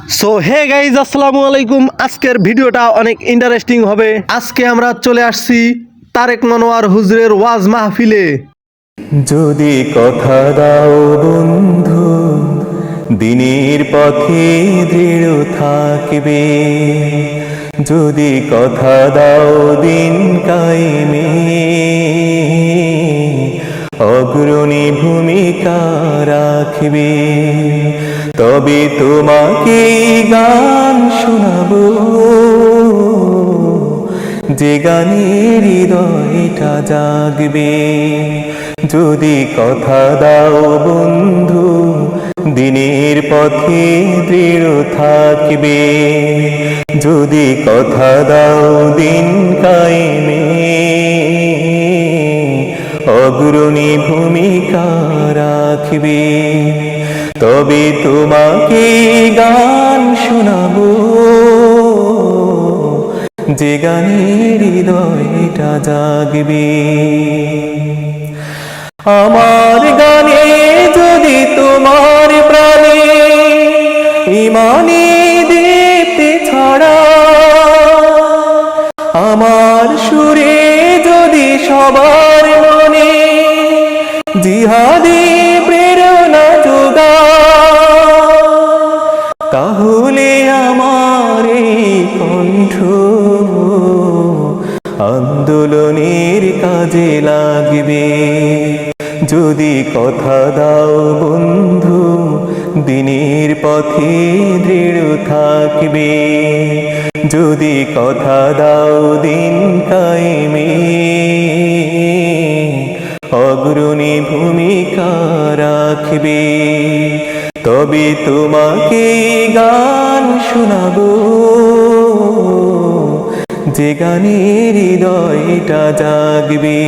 So hey guys আসসালামু আলাইকুম। আজকের ভিডিওটা অনেক ইন্টারেস্টিং হবে। আজকে আমরা চলে আসছি তারেক মনোয়ার হুজুরের ওয়াজ মাহফিলে। যদি কথা দাও বন্ধু, দিনের পথে দৃঢ় থাকবে। যদি কথা দাও দিন কায়েমে, অগ্রণী ভূমিকা রাখবে। তবে তোমাকে গান শোনাবো, যে গানের হৃদয়টা জাগবে। যদি কথা দাও বন্ধু, দিনের পথে দৃঢ় থাকবে। যদি কথা দাও দিন কায়েমে, অগ্রণী ভূমিকা রাখবে। তবে তোমাকে গান শোনাবো, যে গানের হৃদয়টা জাগবে। আমার গানে যদি তোমার প্রাণে ইমানে দীপ্তি ছড়া, আমার সুরে যদি সবার মনে জিহাদি প্রেরণা যোগা, তাহলে আমার এই কণ্ঠ আন্দোলনের কাজে লাগবে। যদি কথা দাও বন্ধু, দিনের পথে দৃঢ় থাকবে। যদি কথা দাও দিন কায়েমে, অগ্রণী ভূমিকা রাখবে। তবে তোমাকে গান শোনাবো, যে গানের হৃদয়টা জাগবে।